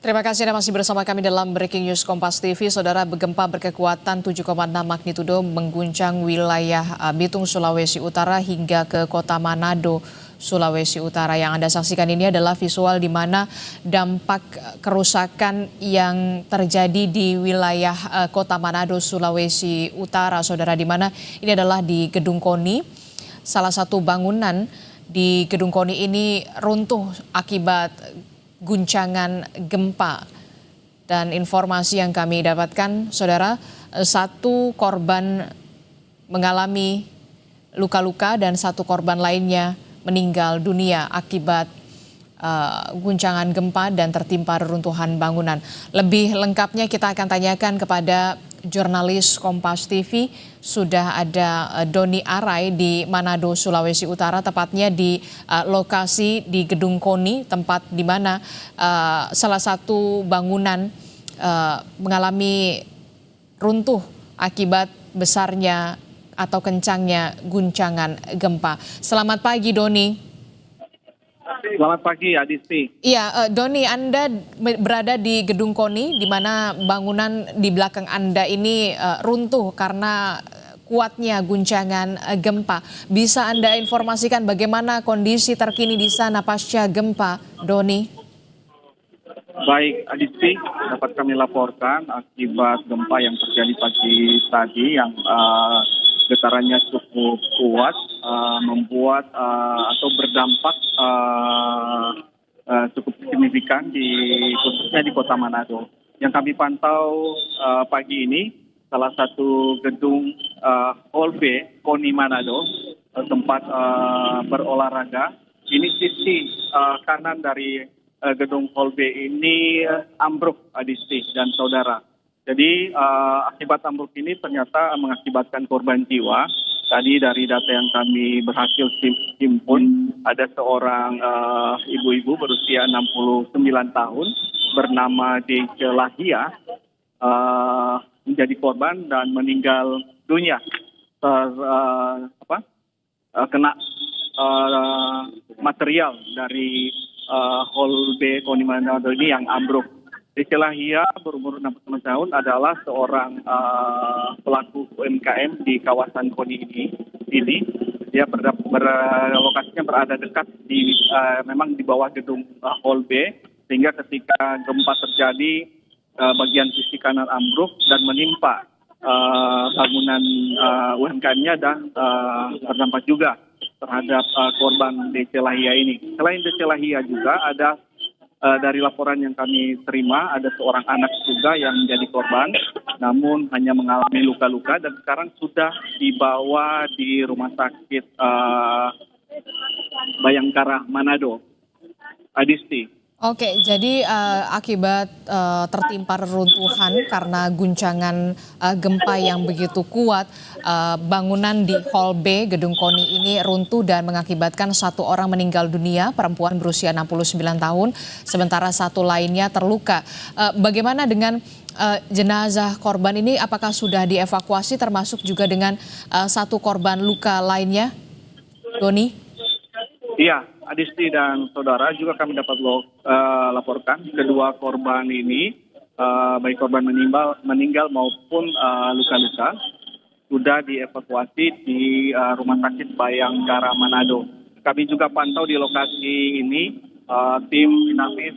Terima kasih Anda masih bersama kami dalam Breaking News Kompas TV. Saudara, gempa berkekuatan 7,6 magnitudo mengguncang wilayah Bitung, Sulawesi Utara hingga ke kota Manado, Sulawesi Utara. Yang Anda saksikan ini adalah visual di mana dampak kerusakan yang terjadi di wilayah kota Manado, Sulawesi Utara. Saudara, di mana ini adalah di Gedung KONI. Salah satu bangunan di Gedung KONI ini runtuh akibat guncangan gempa. Dan informasi yang kami dapatkan, saudara, satu korban mengalami luka-luka dan satu korban lainnya meninggal dunia akibat guncangan gempa dan tertimpa reruntuhan bangunan. Lebih lengkapnya kita akan tanyakan kepada jurnalis Kompas TV. Sudah ada Doni Arai di Manado, Sulawesi Utara, tepatnya di lokasi di Gedung KONI, tempat di mana salah satu bangunan mengalami runtuh akibat besarnya atau kencangnya guncangan gempa. Selamat pagi, Doni. Selamat pagi, Adisti. Iya, Doni, Anda berada di Gedung KONI, di mana bangunan di belakang Anda ini runtuh karena kuatnya guncangan gempa. Bisa Anda informasikan bagaimana kondisi terkini di sana pasca gempa, Doni? Baik, Adisti, dapat kami laporkan akibat gempa yang terjadi pagi tadi yang getarannya cukup kuat, membuat atau berdampak cukup signifikan khususnya di kota Manado. Yang kami pantau pagi ini, salah satu gedung Hall B KONI Manado, tempat berolahraga. Ini sisi kanan dari gedung Hall B ini ambruk, Adisti dan saudara. Jadi akibat ambruk ini ternyata mengakibatkan korban jiwa. Tadi dari data yang kami berhasil himpun, ada seorang ibu-ibu berusia 69 tahun bernama Dece Lahia menjadi korban dan meninggal dunia kena material dari Hall B KONI Manado ini yang ambruk. Dece Lahia berumur 69 tahun adalah seorang pelaku UMKM di kawasan KONI ini. Dia lokasinya berada dekat memang di bawah gedung Hall B, sehingga ketika gempa terjadi bagian sisi kanan ambruk dan menimpa bangunan UMKM-nya dan berdampak juga terhadap korban Dece Lahia ini. Selain Dece Lahia juga ada dari laporan yang kami terima, ada seorang anak juga yang menjadi korban, namun hanya mengalami luka-luka dan sekarang sudah dibawa di rumah sakit Bayangkara Manado. Adisti. Oke, jadi akibat tertimpa reruntuhan karena guncangan gempa yang begitu kuat, bangunan di Hall B Gedung KONI ini runtuh dan mengakibatkan satu orang meninggal dunia, perempuan berusia 69 tahun, sementara satu lainnya terluka. Bagaimana dengan jenazah korban ini, apakah sudah dievakuasi termasuk juga dengan satu korban luka lainnya, Doni? Iya, Adisti dan saudara, juga kami dapat laporkan kedua korban ini, baik korban meninggal maupun luka-luka, sudah dievakuasi di rumah sakit Bayangkara Manado. Kami juga pantau di lokasi ini, tim Inavis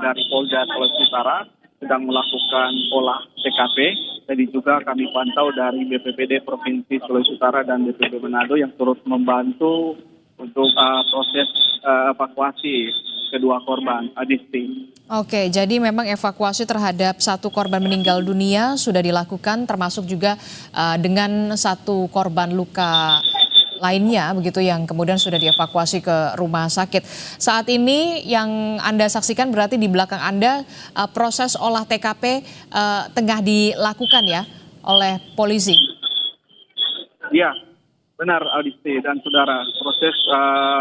dari Polda Sulawesi Utara sedang melakukan olah TKP. Tadi juga kami pantau dari BPBD Provinsi Sulawesi Utara dan BPBD Manado yang turut membantu untuk proses evakuasi kedua korban, Adisti. Oke, jadi memang evakuasi terhadap satu korban meninggal dunia sudah dilakukan, termasuk juga dengan satu korban luka lainnya, begitu yang kemudian sudah dievakuasi ke rumah sakit. Saat ini yang Anda saksikan berarti di belakang Anda proses olah TKP tengah dilakukan ya oleh polisi. Ya. Benar, Adisti dan saudara, proses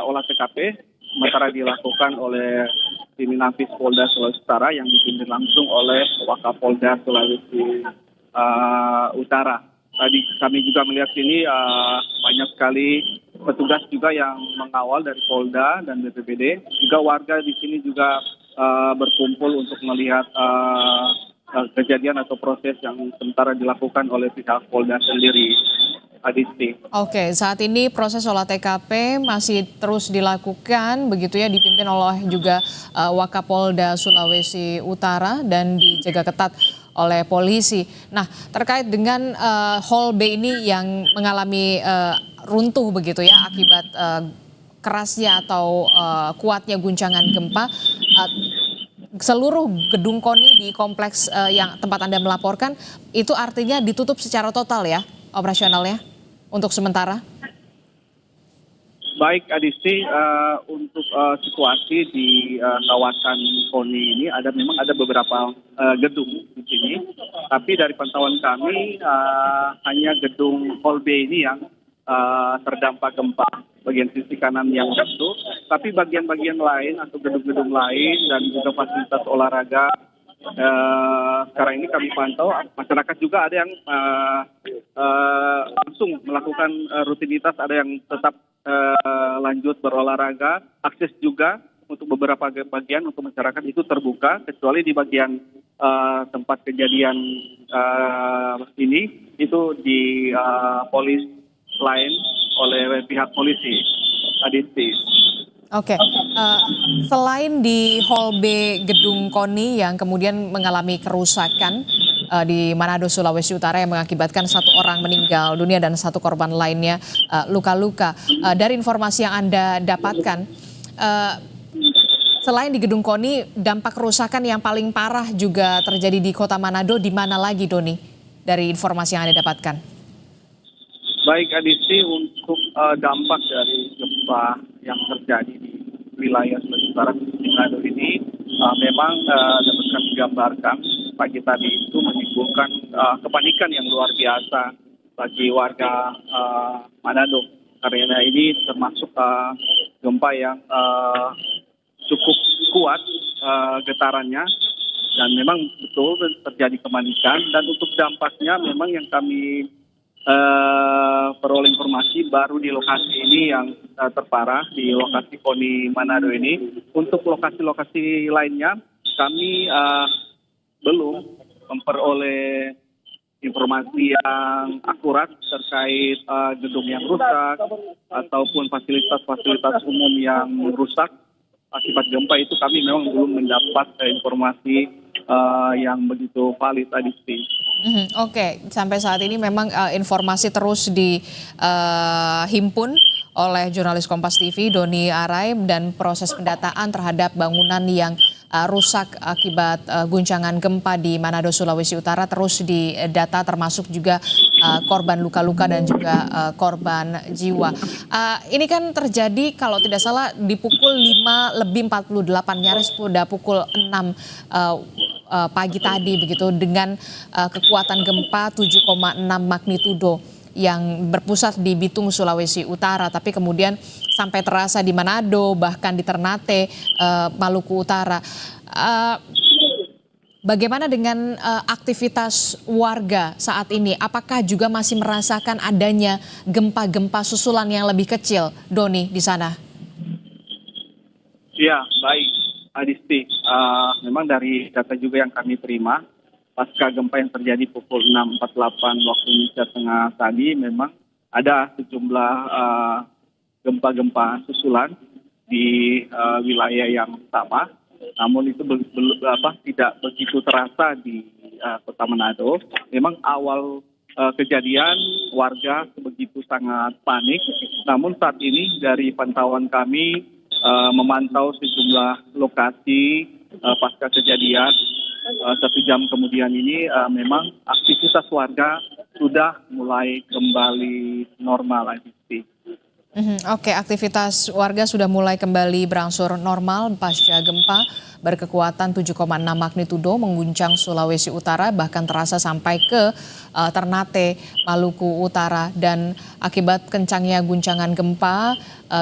olah TKP sementara dilakukan oleh tim Inavis Polda Sulawesi Utara yang dipimpin langsung oleh Wakapolda Sulawesi Utara. Tadi kami juga melihat sini banyak sekali petugas juga yang mengawal dari Polda dan BPBD. Juga warga di sini juga berkumpul untuk melihat kejadian atau proses yang sementara dilakukan oleh pihak Polda sendiri. Adisti. Oke, saat ini proses olah TKP masih terus dilakukan, begitu ya, dipimpin oleh juga Wakapolda Sulawesi Utara dan dijaga ketat oleh polisi. Nah, terkait dengan Hall B ini yang mengalami runtuh begitu ya akibat kerasnya atau kuatnya guncangan gempa, seluruh gedung KONI di kompleks yang tempat Anda melaporkan itu artinya ditutup secara total ya operasionalnya untuk sementara? Baik Adisti, untuk situasi di kawasan KONI ini memang ada beberapa gedung di sini, tapi dari pantauan kami hanya gedung Hall B ini yang terdampak gempa, bagian sisi kanan yang runtuh, tapi bagian-bagian lain atau gedung-gedung lain dan juga fasilitas olahraga sekarang ini kami pantau masyarakat juga ada yang langsung melakukan rutinitas, ada yang tetap lanjut berolahraga, akses juga untuk beberapa bagian untuk masyarakat itu terbuka, kecuali di bagian tempat kejadian ini itu di polis lain oleh pihak polisi. Adisti. Oke, selain di Hall B gedung KONI yang kemudian mengalami kerusakan di Manado, Sulawesi Utara yang mengakibatkan 1 orang meninggal dunia dan 1 korban lainnya luka-luka. Dari informasi yang Anda dapatkan, selain di gedung KONI, dampak kerusakan yang paling parah juga terjadi di Kota Manado. Di mana lagi, Doni? Dari informasi yang Anda dapatkan. Baik Adisti, untuk dampak dari gempa yang terjadi di wilayah Sulawesi Utara di Manado ini memang dapat kami gambarkan pagi tadi itu menimbulkan kepanikan yang luar biasa bagi warga Manado, karena ini termasuk gempa yang cukup kuat getarannya dan memang betul terjadi kepanikan. Dan untuk dampaknya memang yang kami peroleh informasi baru di lokasi ini yang terparah di lokasi KONI Manado ini. Untuk lokasi-lokasi lainnya kami belum memperoleh informasi yang akurat terkait gedung yang rusak ataupun fasilitas-fasilitas umum yang rusak akibat gempa. Itu kami memang belum mendapat informasi yang begitu valid tadi. Oke, sampai saat ini memang informasi terus dihimpun oleh jurnalis Kompas TV Doni Arai, dan proses pendataan terhadap bangunan yang rusak akibat guncangan gempa di Manado, Sulawesi Utara terus didata, termasuk juga korban luka-luka dan juga korban jiwa. Ini kan terjadi kalau tidak salah di pukul 5:48, nyaris pada pukul 6 pagi tadi begitu, dengan kekuatan gempa 7,6 magnitudo yang berpusat di Bitung, Sulawesi Utara, tapi kemudian sampai terasa di Manado, bahkan di Ternate, Maluku Utara. Bagaimana dengan aktivitas warga saat ini? Apakah juga masih merasakan adanya gempa-gempa susulan yang lebih kecil, Doni, di sana? Ya, baik Adisti. Memang dari data juga yang kami terima, pasca gempa yang terjadi pukul 6.48 waktu Indonesia Tengah tadi, memang ada sejumlah gempa-gempa susulan di wilayah yang sama. Namun itu tidak begitu terasa di Kota Manado. Memang awal kejadian warga begitu sangat panik. Namun saat ini dari pantauan kami memantau sejumlah lokasi pasca kejadian, 1 jam kemudian ini memang aktivitas warga sudah mulai kembali normal lagi. Oke, aktivitas warga sudah mulai kembali berangsur normal pasca gempa berkekuatan 7,6 magnitudo mengguncang Sulawesi Utara, bahkan terasa sampai ke Ternate, Maluku Utara. Dan akibat kencangnya guncangan gempa,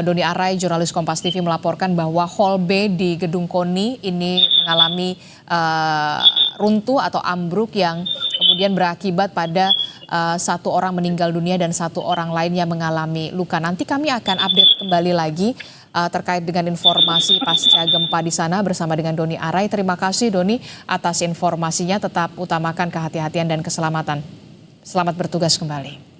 Doni Arai, jurnalis Kompas TV, melaporkan bahwa Hall B di gedung KONI ini mengalami runtuh atau ambruk yang kemudian berakibat pada 1 orang meninggal dunia dan 1 orang lainnya mengalami luka. Nanti kami akan update kembali lagi terkait dengan informasi pasca gempa di sana bersama dengan Doni Arai. Terima kasih Doni atas informasinya. Tetap utamakan kehati-hatian dan keselamatan. Selamat bertugas kembali.